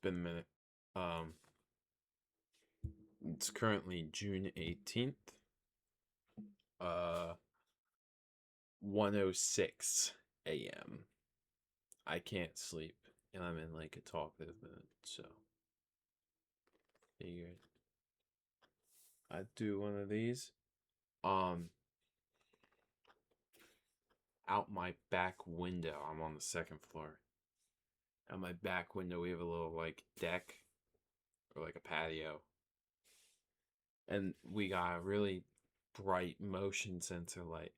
been a minute. Um, it's currently June 18th, uh, 1:06 a.m. I can't sleep, and I'm in like a talkative mood, so figured I'd do one of these. Um, Out my back window, I'm on the second floor. Out my back window, we have a little like deck or like a patio, and we got a really bright motion sensor light.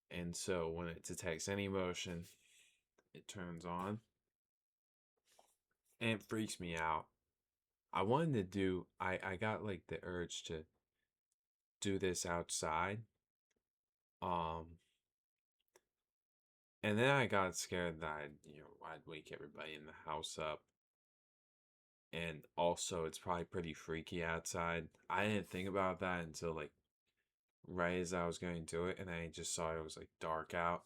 And so when it detects any motion, it turns on and it freaks me out. I got like the urge to do this outside. Um, and then I got scared that I'd wake everybody in the house up. And also, it's probably pretty freaky outside. I didn't think about that until like right as I was going to do it, and I just saw it was like dark out.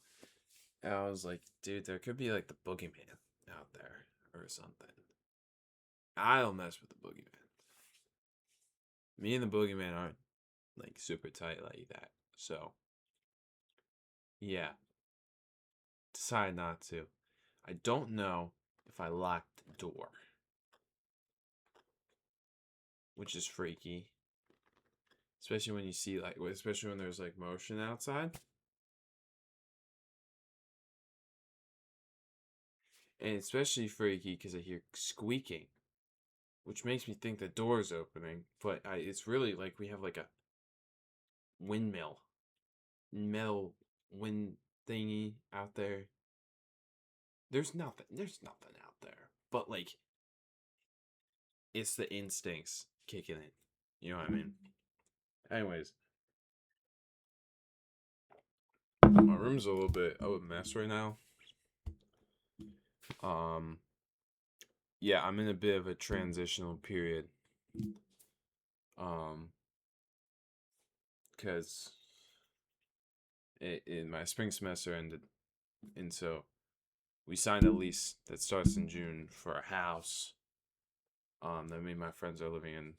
And I was like, dude, there could be like the boogeyman out there or something. I don't mess with the boogeyman. Me and the boogeyman aren't like super tight like that. So, yeah, decide not to. I don't know if I locked the door, which is freaky. Especially when you see especially when there's like motion outside. And especially freaky because I hear squeaking, which makes me think the door's opening. But it's really like we have like a windmill, metal wind thingy out there. There's nothing out there. But like it's the instincts kicking in. You know what I mean? Anyways, my room's a little bit of a mess right now. Um, yeah, I'm in a bit of a transitional period. Um, because my spring semester ended, and so we signed a lease that starts in June for a house. That me and my friends are living in,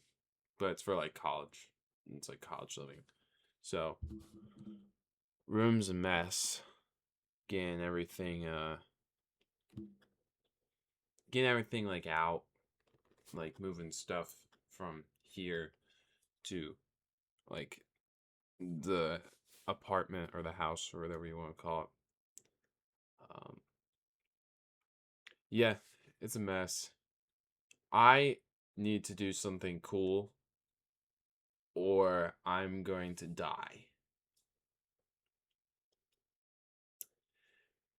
but it's for like college. It's like college living. So, room's a mess. Getting everything, getting everything like out, like moving stuff from here to like the apartment or the house or whatever you want to call it. Um, yeah, it's a mess. I need to do something cool or I'm going to die.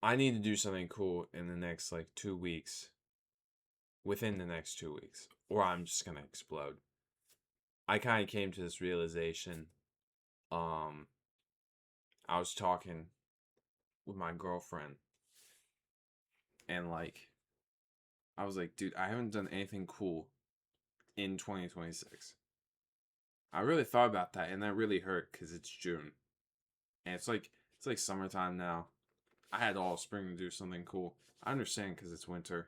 I need to do something cool in the next like 2 weeks, within the next 2 weeks, or I'm just gonna explode. I kind of came to this realization. Um, I was talking with my girlfriend, and like, I was like, dude, I haven't done anything cool in 2026. I really thought about that, and that really hurt because it's June, and it's like summertime now. I had all spring to do something cool. I understand because it's winter.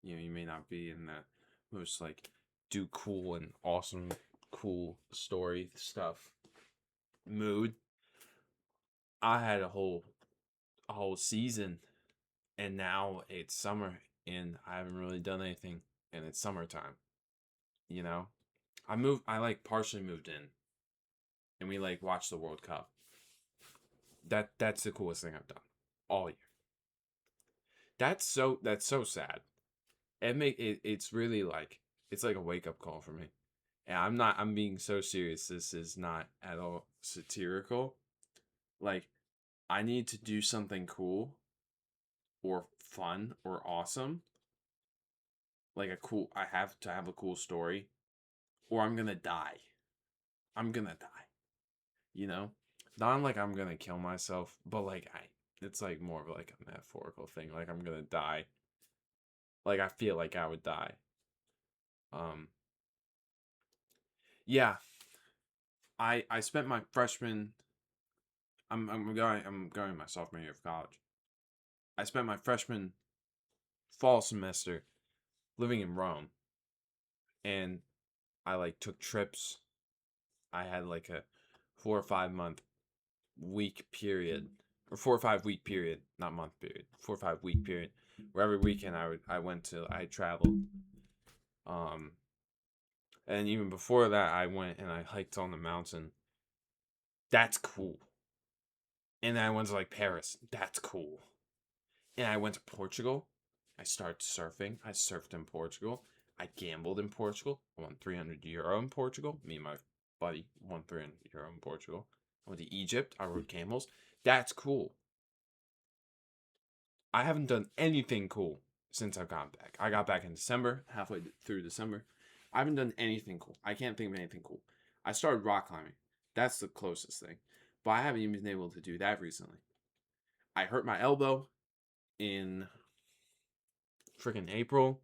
You may not be in the most like do cool and awesome, cool story stuff mood. I had a whole season, and now it's summer, and I haven't really done anything, and it's summertime. You know, I like partially moved in, and we like watched the World Cup. That's the coolest thing I've done all year. That's so sad. It's really like it's like a wake up call for me. And I'm being so serious. This is not at all satirical. Like I need to do something cool or fun or awesome. I have to have a cool story or I'm going to die. I'm going to die. You know? Not like I'm going to kill myself, but it's like more of like a metaphorical thing. Like I'm going to die. Like I feel like I would die. Um yeah, I spent my freshman I'm going my sophomore year of college. I spent my freshman fall semester living in Rome. and I like took trips. I had like a 4 or 5 month week period, or 4 or 5 week period, not month period, 4 or 5 week period, where every weekend I traveled. Um, and even before that, I went and I hiked on the mountain. That's cool. And then I went to like Paris. That's cool. And I went to Portugal. I started surfing. I surfed in Portugal. I gambled in Portugal. I won €300 in Portugal. Me and my buddy won €300 in Portugal. I went to Egypt. I rode camels. That's cool. I haven't done anything cool since I've gone back. I got back in December, halfway through December. I haven't done anything cool. I can't think of anything cool. I started rock climbing. That's the closest thing. But I haven't even been able to do that recently. I hurt my elbow in freaking April,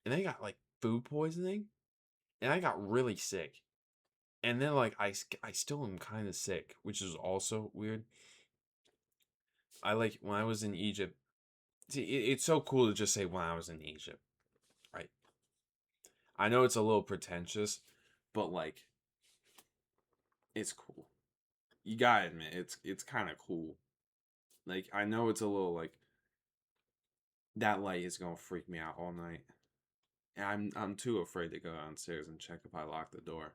and I got like food poisoning, and I got really sick. And then like I still am kind of sick, which is also weird. I like when I was in Egypt. See, it's so cool to just say when I was in Egypt, right? I know it's a little pretentious, but like it's cool. You gotta admit it's kind of cool. Like I know it's a little like that light is gonna freak me out all night. And I'm too afraid to go downstairs and check if I lock the door.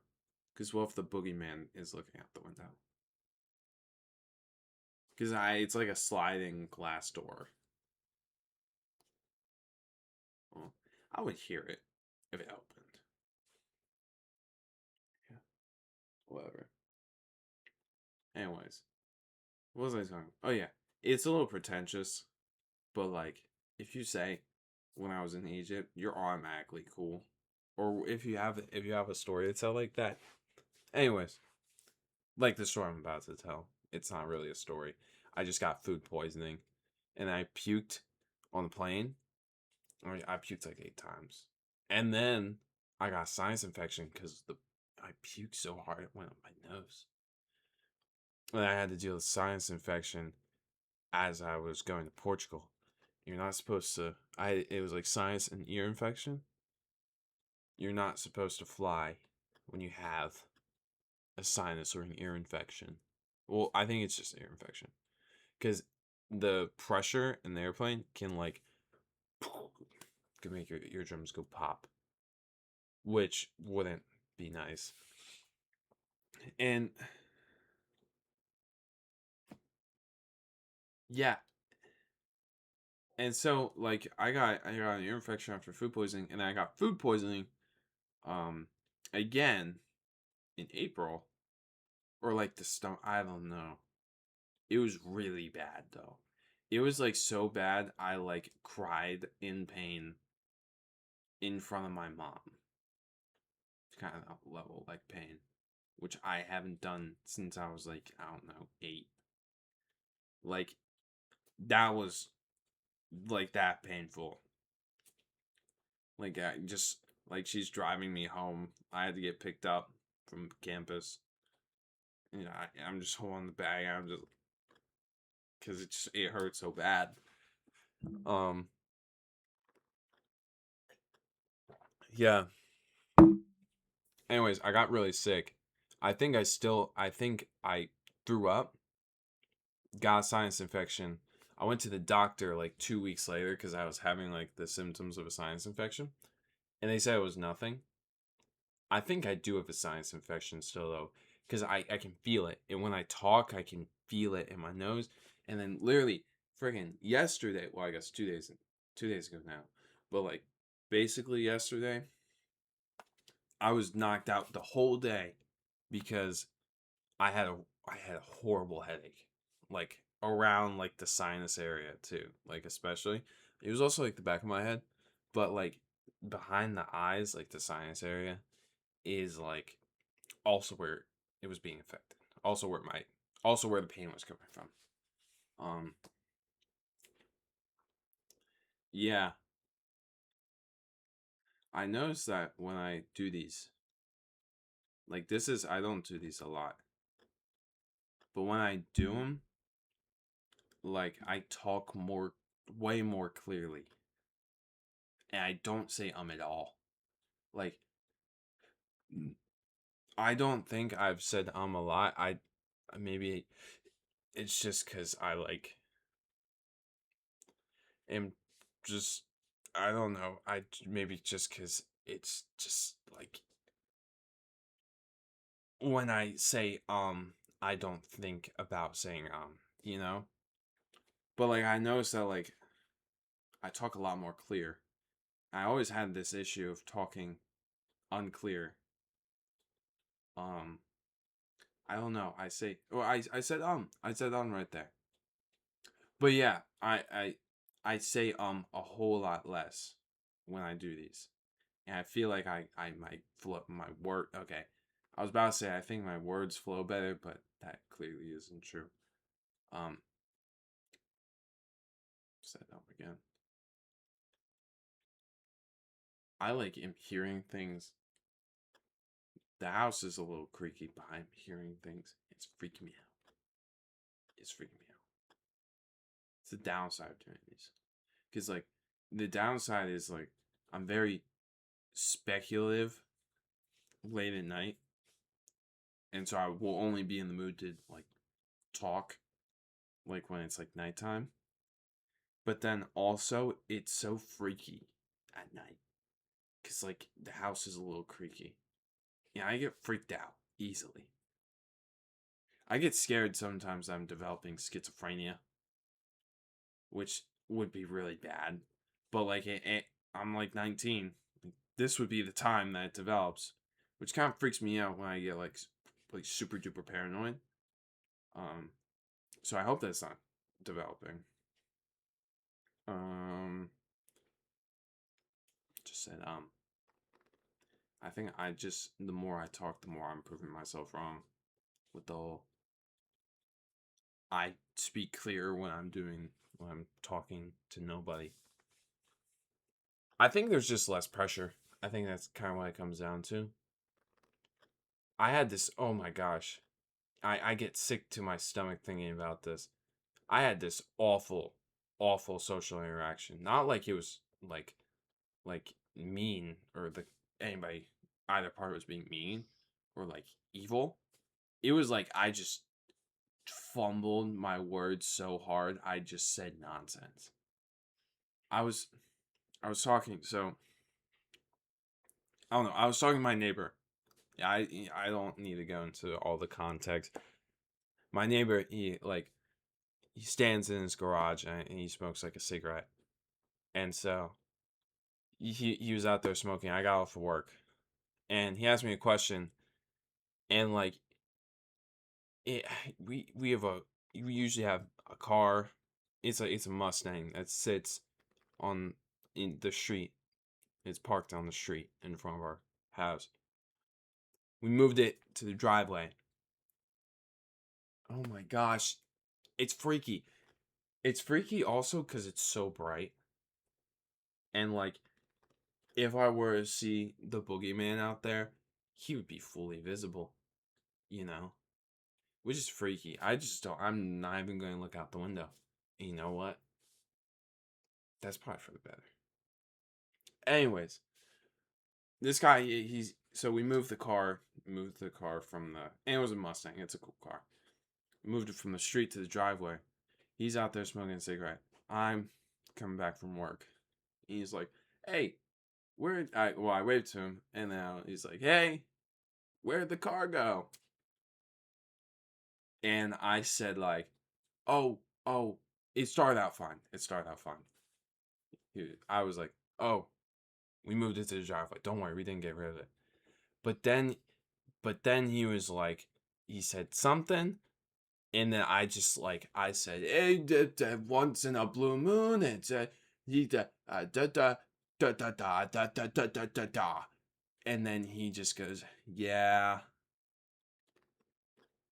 Cause what if the boogeyman is looking out the window? Cause it's like a sliding glass door. Well, I would hear it if it opened. Yeah, whatever. Anyways, what was I talking? Oh yeah, it's a little pretentious, but like if you say when I was in Egypt, you're automatically cool. Or if you have a story to tell like that. Anyways, like the story I'm about to tell, it's not really a story. I just got food poisoning, and I puked on the plane. I puked like 8 times, and then I got sinus infection because the I puked so hard it went up my nose, and I had to deal with sinus infection as I was going to Portugal. You're not supposed to. It was like sinus and ear infection. You're not supposed to fly when you have a sinus or an ear infection. Well, I think it's just ear infection because the pressure in the airplane can like can make your eardrums go pop, which wouldn't be nice. And yeah, and so like I got an ear infection after food poisoning, and I got food poisoning um again in April, or like the stomach. I don't know. It was really bad though. It was like so bad I like cried in pain in front of my mom. Kind of level like pain, which I haven't done since I was like I don't know 8. Like that was like that painful. Like I just like she's driving me home. I had to get picked up from campus. You know, I'm just holding the bag. I'm just because it hurt so bad. Um, yeah. Anyways, I got really sick. I think I threw up, got a sinus infection. I went to the doctor like 2 weeks later because I was having like the symptoms of a sinus infection, and they said it was nothing. I think I do have a sinus infection still though, because I can feel it, and when I talk, I can feel it in my nose. And then literally, friggin' yesterday, well, I guess 2 days ago now, but like basically yesterday, I was knocked out the whole day because I had a I had a horrible headache, like around like the sinus area too, like especially. It was also like the back of my head, but like behind the eyes, like the sinus area, is like also where it was being affected. Also where the pain was coming from. Um, yeah, I noticed that when I do these, like I don't do these a lot, but when I do them, like I talk way more clearly, and I don't say at all. Like I don't think I've said a lot. Maybe it's just because I like am just I don't know. Maybe just because it's just like when I say I don't think about saying you know. But like I noticed that like I talk a lot more clear. I always had this issue of talking unclear. Um, I don't know. I said right there. But yeah, I say a whole lot less when I do these, and I feel like I might flow my word. Okay, I was about to say I think my words flow better, but that clearly isn't true. Um, Set up again. I like am hearing things. The house is a little creaky, but I'm hearing things. It's freaking me out. It's freaking me out. It's the downside of doing these. Because, like, the downside is, like, I'm very speculative late at night. And so I will only be in the mood to, like, talk, like, when it's, like, nighttime. But then also, it's so freaky at night. Because, like, the house is a little creaky. Yeah, I get freaked out easily. I get scared sometimes I'm developing schizophrenia, which would be really bad. But like I'm like 19. This would be the time that it develops, which kind of freaks me out when I get like super duper paranoid. Um, so I hope that's not developing. Um, just said I think I just the more I talk, the more I'm proving myself wrong with the whole. I speak clear when I'm talking to nobody. I think there's just less pressure. I think that's kind of what it comes down to. I had this, oh my gosh. I get sick to my stomach thinking about this. I had this awful, awful social interaction. Not like it was like mean or the anybody either part was being mean or like evil. It was like I just fumbled my words so hard I just said nonsense. I was I was talking so I don't know. I was talking to my neighbor. Yeah, I don't need to go into all the context. My neighbor, he stands in his garage and he smokes like a cigarette. And so he was out there smoking. I got off of work and he asked me a question and like it we have a we usually have a car. It's a Mustang that sits on in the street. It's parked on the street in front of our house. We moved it to the driveway. Oh my gosh, it's freaky. It's freaky also because it's so bright. And like, if I were to see the boogeyman out there, he would be fully visible, you know? Which is freaky. I just don't, I'm not even going to look out the window. And you know what? That's probably for the better. Anyways, this guy, so we moved the car from and it was a Mustang. It's a cool car. Moved it from the street to the driveway. He's out there smoking a cigarette. I'm coming back from work. He's like, hey, I waved to him, and now he's like, "Hey, where'd the car go?" And I said like, "Oh, oh, it started out fine. It started out fine." I was like, "Oh, we moved it to the driveway. Don't worry, we didn't get rid of it." But then, but then he was like, he said something, and then I said, "Hey, once in a blue moon, it's da da da da da da da da da da da." And then he just goes, "Yeah."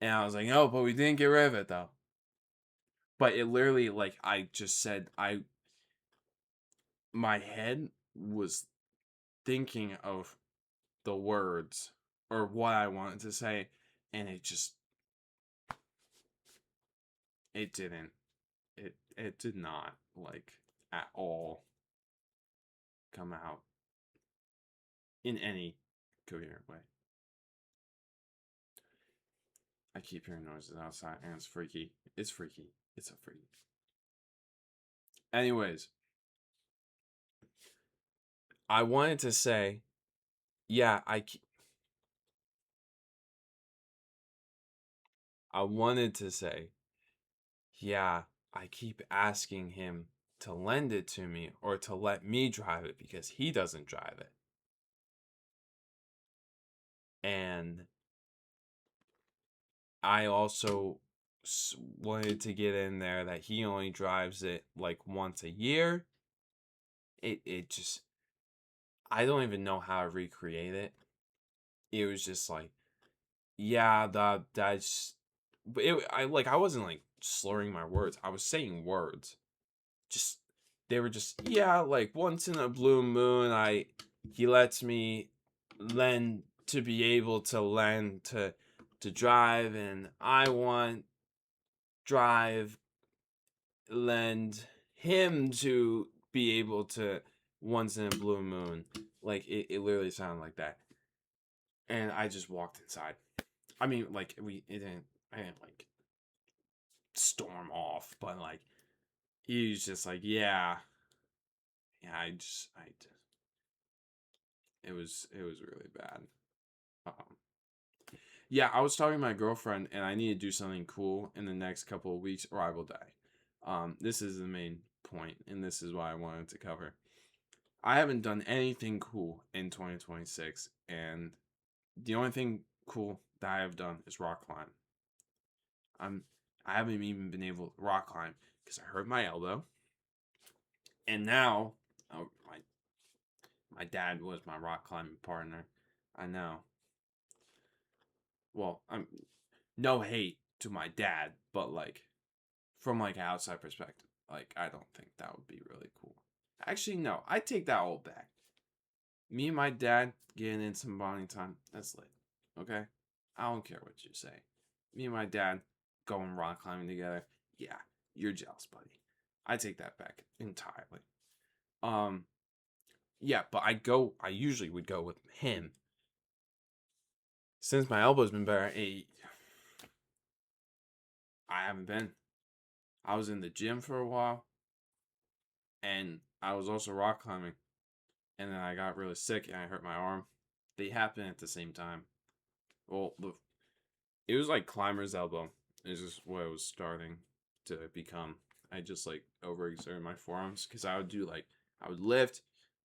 And I was like, "Oh, but we didn't get rid of it though." But it literally, like I just said, my head was thinking of the words or what I wanted to say, and it didn't. It did not like at all come out in any coherent way. I keep hearing noises outside, and it's freaky. It's freaky. It's a freaky. Anyways, I wanted to say, yeah, I wanted to say, yeah, I keep asking him to lend it to me or to let me drive it because he doesn't drive it. And I also wanted to get in there that he only drives it like once a year. It just, I don't even know how to recreate it. It was just like, yeah, that's, but I wasn't like slurring my words. I was saying words. Just, they were just, yeah, like once in a blue moon, he lets me lend to be able to lend to drive, and I want drive lend him to be able to once in a blue moon. Like it literally sounded like that. And I just walked inside. I mean, like I didn't like storm off, but like he was just like, yeah, yeah. It was really bad. Um, yeah, I was talking to my girlfriend, and I need to do something cool in the next couple of weeks, or I will die. This is the main point, and this is what I wanted to cover. I haven't done anything cool in 2026, and the only thing cool that I have done is rock climb. I'm I haven't even been able to rock climb because I hurt my elbow, and now oh, my dad was my rock climbing partner. I know. Well, I'm no hate to my dad, but like from like an outside perspective, like I don't think that would be really cool. Actually, no, I take that all back. Me and my dad getting in some bonding time, that's lit. Okay? I don't care what you say. Me and my dad going rock climbing together. Yeah, you're jealous, buddy. I take that back entirely. Um, yeah, but I usually would go with him. Since my elbow's been better, I haven't been. I was in the gym for a while, and I was also rock climbing, and then I got really sick and I hurt my arm. They happened at the same time. Well, it was like climber's elbow. It's just what it was starting to become. I just like overexerted my forearms because I would lift,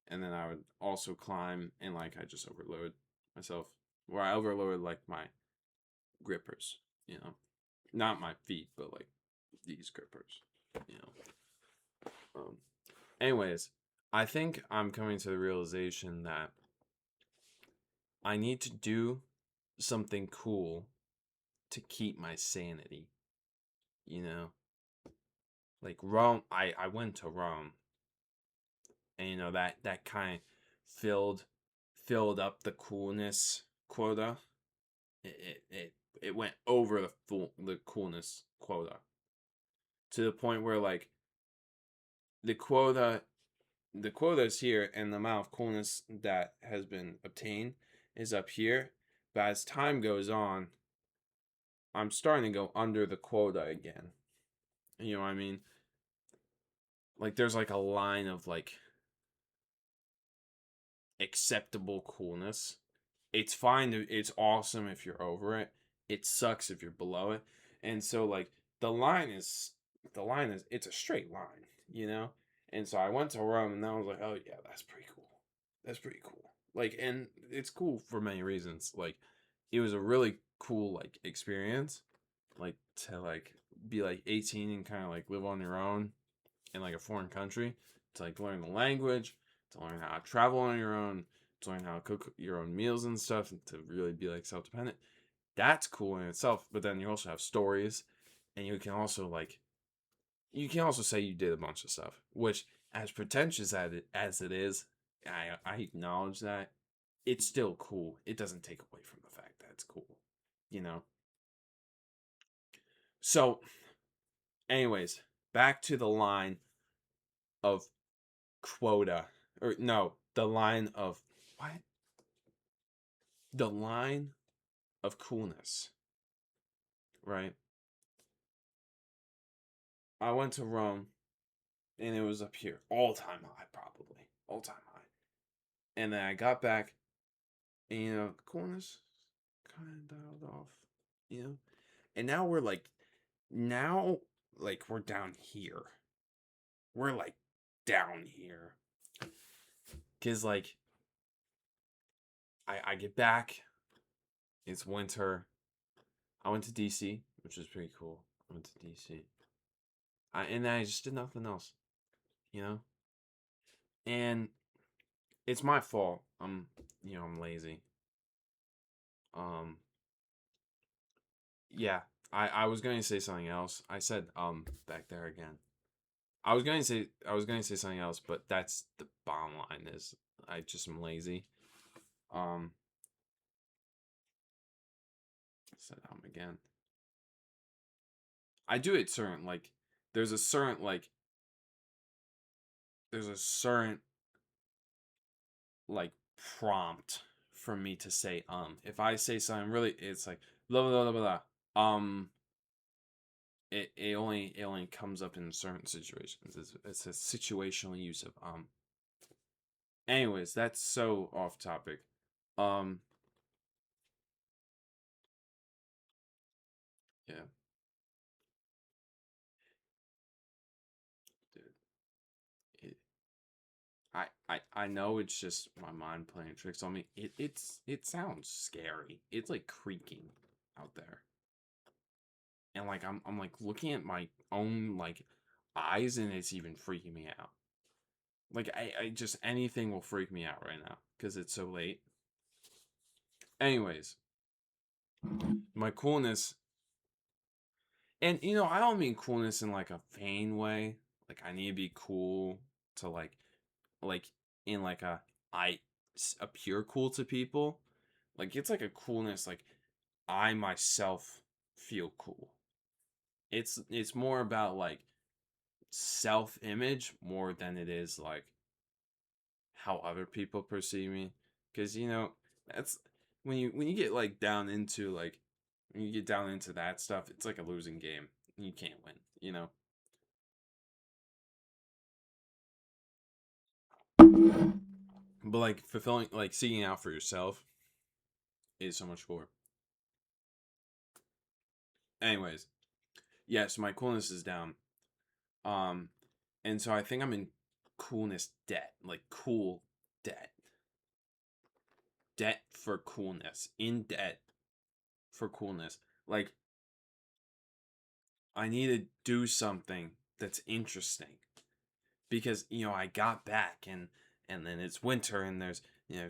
and then I would also climb, and like I just overload myself. Where I overloaded like my grippers, not my feet, but like these grippers, you know. Anyways, I think I'm coming to the realization that I need to do something cool to keep my sanity, you know? Like Rome, I went to Rome, and that kind of filled up the coolness quota. It went over the coolness quota to the point where like the quota the quota is here, and the amount of coolness that has been obtained is up here. But as time goes on, I'm starting to go under the quota again. You know what I mean? Like there's like a line of like acceptable coolness. It's fine. It's awesome if you're over it. It sucks if you're below it. And so like the line is it's a straight line, you know? And so I went to Rome, and I was like, oh yeah, that's pretty cool. That's pretty cool. Like, and it's cool for many reasons. Like, it was a really cool like experience. Like to like be like 18 and kind of like live on your own in like a foreign country, to like learn the language, to learn how to travel on your own, to learn how to cook your own meals and stuff, and to really be like self-dependent. That's cool in itself. But then you also have stories, and you can also say you did a bunch of stuff, which as pretentious as it is, I acknowledge that it's still cool. It doesn't take away from the fact that it's cool, you know. So, anyways, back to the line of quota, or no, the line of what? The line of coolness. right? I went to Rome, and it was up here, all time high, probably all time high. And then I got back, and the coolness kind of dialed off, you know. And now now like we're down here. We're like down here, cause like I get back, it's winter. I went to DC, which was pretty cool. I went to DC. And then I just did nothing else, you know? And it's my fault. I'm lazy. Um, yeah. I was going to say something else. I said back there again. I was going to say something else, but that's the bottom line is I just am lazy. Um, said again. I do it certain like there's a certain like there's a certain like prompt for me to say if I say something really it's like blah blah blah blah blah. It only comes up in certain situations. It's a situational use of anyways, that's so off topic. um yeah, dude, it, I know it's just my mind playing tricks on me. It sounds scary. It's like creaking out there. And like I'm like looking at my own like eyes and it's even freaking me out. Like I just anything will freak me out right now because it's so late. Anyways, my coolness, and I don't mean coolness in like a vain way. Like I need to be cool to like in like I appear cool to people. Like it's like a coolness like I myself feel cool. It's more about like self image more than it is like how other people perceive me, because that's when you get like down into like when you get down into that stuff, it's like a losing game. You can't win. But like fulfilling, like seeking out for yourself is so much cooler. Anyways, yes, my coolness is down. um and so I think I'm in coolness debt, like cool debt, debt for coolness, in debt for coolness. Like I need to do something that's interesting because I got back, and then it's winter and there's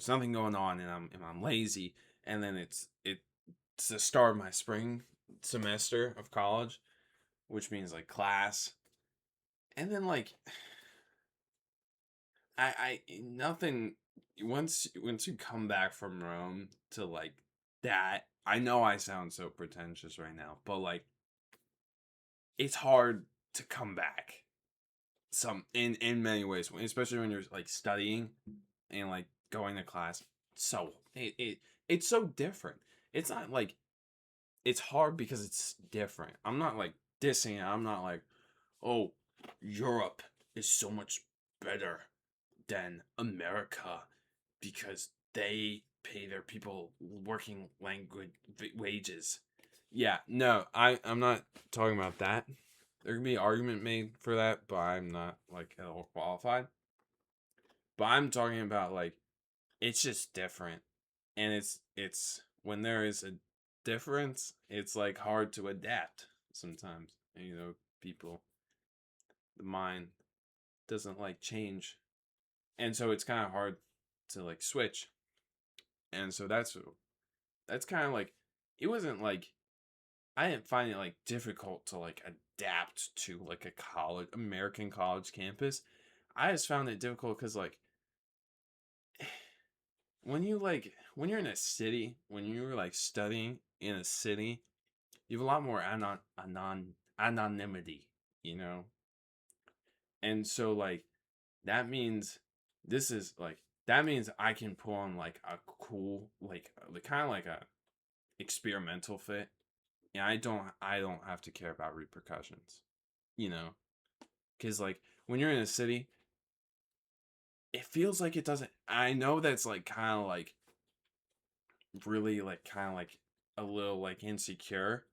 nothing going on, and I'm lazy, and then it's the start of my spring semester of college, which means like class, and then like I nothing once you come back from Rome to like that. I know I sound so pretentious right now, but like it's hard to come back some in many ways, especially when you're like studying and like going to class. So it's so different. It's not like it's hard because it's different. I'm not like dissing it. I'm not like, oh, Europe is so much better than America because they pay their people working language wages. Yeah, no, I'm not talking about that. There can be an argument made for that, but I'm not like at all qualified. But I'm talking about like it's just different, and it's when there is a difference, it's like hard to adapt sometimes. And, people, the mind doesn't like change, and so it's kind of hard to like switch. And so that's kind of like it wasn't like I didn't find it like difficult to like adapt to like a American college campus. I just found it difficult because like when you're in a city, when you're like studying in a city, you have a lot more anonymity, you know? And so like that means that means I can pull on like a cool like kind of like a experimental fit, And I don't have to care about repercussions, you know, because like when you're in a city, it feels like it doesn't. I know that's like kind of like really like kind of like a little like insecure,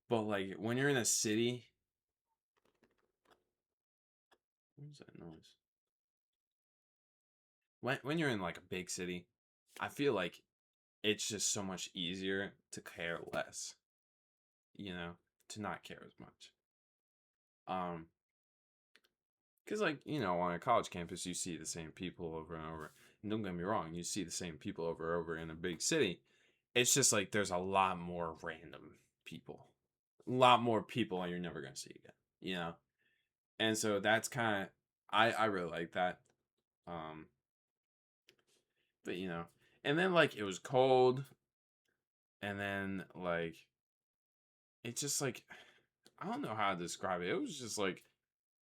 but like when you're in a city, what was that noise? When you're in like a big city, I feel like it's just so much easier to care less, you know, to not care as much. Um, because like on a college campus, you see the same people over and over. And don't get me wrong, you see the same people over and over in a big city. It's just like there's a lot more random people, a lot more people you're never gonna see again, you know. And so that's kind of I really like that. Um, but and then like it was cold, and then like it just like I don't know how to describe it. It was just like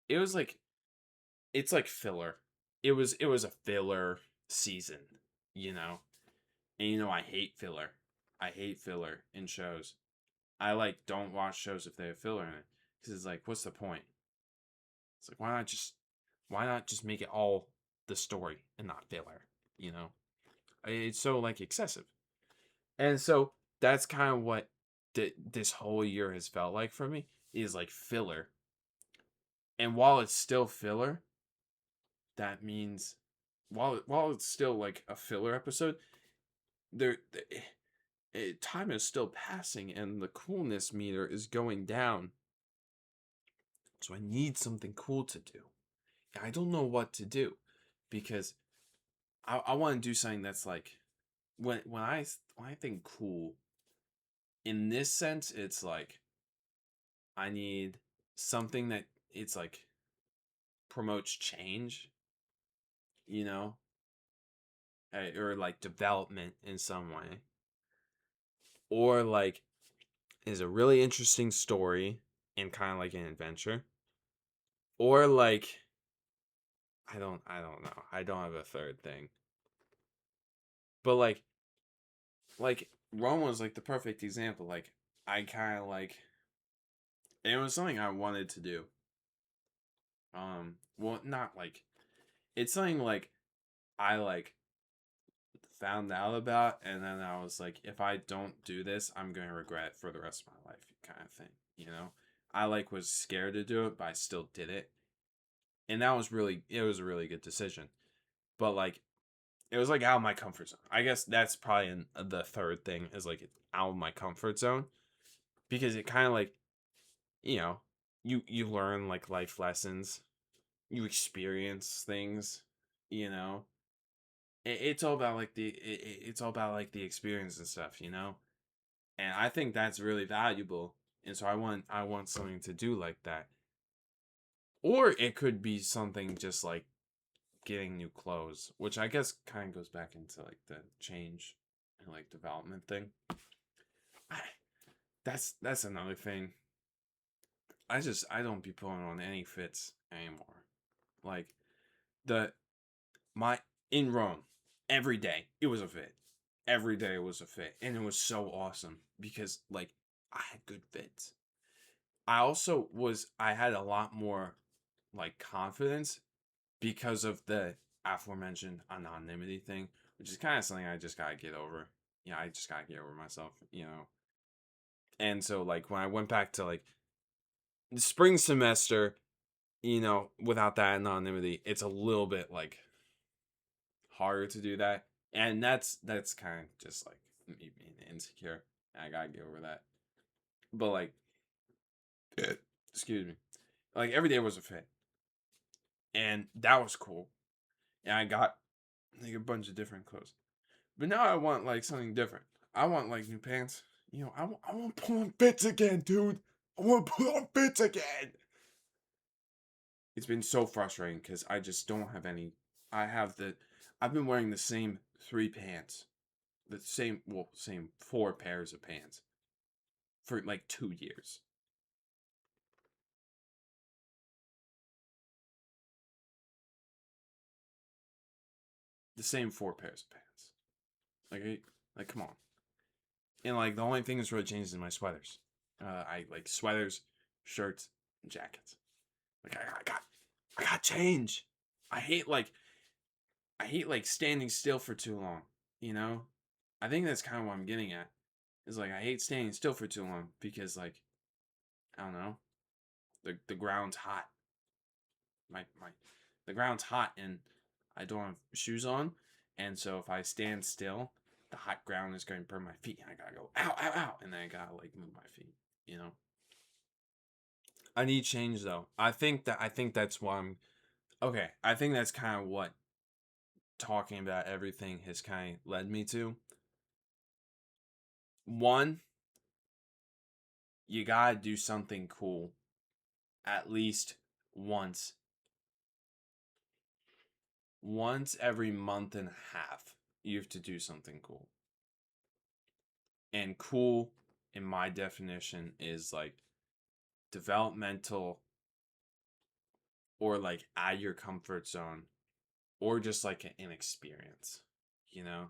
it was like it's like filler. It was a filler season, you know. And I hate filler. I hate filler in shows. I like don't watch shows if they have filler in it because it's like, what's the point? It's like why not just make it all the story and not filler? You know, it's so like excessive, and so that's kind of what this whole year has felt like for me is like filler. And while it's still filler, that means while it's still like a filler episode, there time is still passing and the coolness meter is going down. So I need something cool to do. I don't know what to do because I want to do something that's like when I think cool in this sense, it's like I need something that it's like promotes change, you know, or like development in some way, or like is a really interesting story and kind of like an adventure, or like I don't know. I don't have a third thing. But like Rome was like the perfect example. Like I kind of like it was something I wanted to do. Well, not like it's something like I like found out about and then I was like if I don't do this, I'm going to regret it for the rest of my life kind of thing, you know? I like was scared to do it, but I still did it. And that was really it was a really good decision. But like it was like out of my comfort zone. I guess that's probably the third thing is like out of my comfort zone because it kind of like you know you learn like life lessons, you experience things, you know. It's all about like it's all about like the experience and stuff, you know. And I think that's really valuable. And so I want something to do like that. Or it could be something just like getting new clothes, which I guess kind of goes back into like the change and like development thing. I, that's another thing. I don't be pulling on any fits anymore. Like the my in Rome, every day it was a fit. Every day it was a fit, and it was so awesome because like I had good fits. I had a lot more like confidence because of the aforementioned anonymity thing, which is kind of something I just gotta get over. Yeah, I just gotta get over myself, you know. And so like when I went back to like the spring semester, without that anonymity, it's a little bit like harder to do that. And that's kind of just like me being insecure. I gotta get over that. But like, excuse me, like every day was a fit, and that was cool. And I got like a bunch of different clothes. But now I want like something different. I want like new pants. I want to put on fits again, dude. I want to put on fits again. It's been so frustrating because I just don't have any. I have the. I've been wearing the same three pants, same four pairs of pants for like 2 years. The same four pairs of pants. Like, come on. And like the only thing that's really changed is my sweaters. I like sweaters, shirts, and jackets. Like I got change. I hate like I hate like standing still for too long. You know, I think that's kind of what I'm getting at. Is like I hate standing still for too long because like I don't know, the ground's hot. My the ground's hot and I don't have shoes on, and so if I stand still, the hot ground is going to burn my feet, and I gotta go ow ow ow, and then I gotta like move my feet. You know, I need change though. I think that's why I'm okay. I think that's kind of what talking about everything has kind of led me to. One, you gotta do something cool at least once every month and a half. You have to do something cool. And cool, in my definition, is like developmental or like out your comfort zone or just like an experience, you know,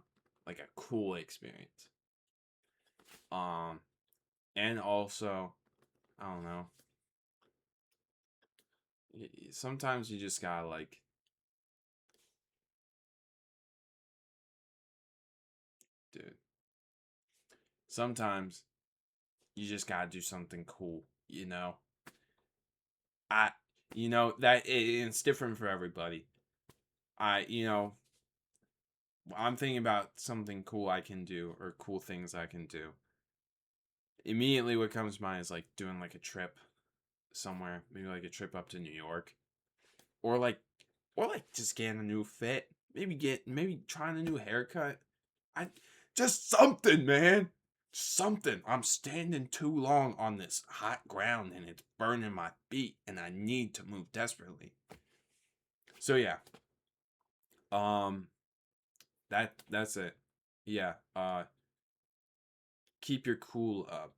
like a cool experience. Um, and also, I don't know, sometimes you just gotta like, dude, sometimes you just gotta do something cool, you know? I, that it's different for everybody. I'm thinking about something cool I can do or cool things I can do. Immediately, what comes to mind is like doing like a trip somewhere, maybe like a trip up to New York, or like, just getting a new fit, maybe trying a new haircut. I just something, man, something. I'm standing too long on this hot ground and it's burning my feet, and I need to move desperately. So yeah, um, that's it. Yeah, keep your cool up.